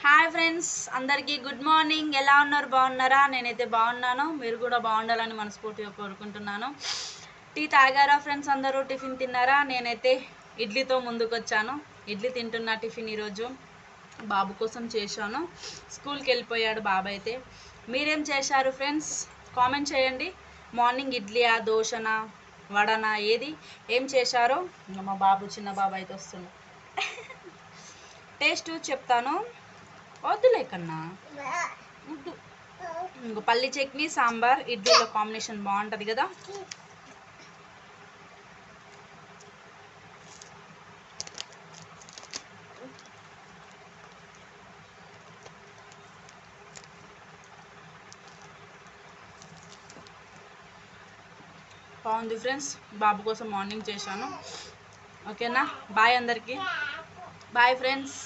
Hi friends, అందరికీ good morning. ఎలా ఉన్నారు? బాగున్నారా? నేనైతే బాగున్నాను. మీరు కూడా బాగుండాలని మనస్ఫూర్తిగా కోరుకుంటున్నాను. టీ తాగారా ఫ్రెండ్స్? అందరూ టిఫిన్ తిన్నారా? నేనైతే ఇడ్లీతో ముందుకు వచ్చాను. ఇడ్లీ తింటున్నా. టిఫిన్ ఈరోజు బాబు కోసం చేశాను. స్కూల్కి వెళ్ళిపోయాడు బాబు అయితే. మీరేం చేశారు ఫ్రెండ్స్? కామెంట్ చేయండి. మార్నింగ్ ఇడ్లీయా, దోశనా, వడనా, ఏం చేశారో? మా బాబు, చిన్న బాబు అయితే వస్తుంది. టేస్ట్ చెప్తాను. వద్దులే కన్నా, వద్దు. ఇంకో పల్లి చట్నీ, సాంబార్ ఇడ్లీలో కాంబినేషన్ బాగుంటుంది కదా. బాగుంది ఫ్రెండ్స్. బాబు కోసం మార్నింగ్ చేశాను. ఓకేనా? బాయ్ అందరికీ. Bye friends.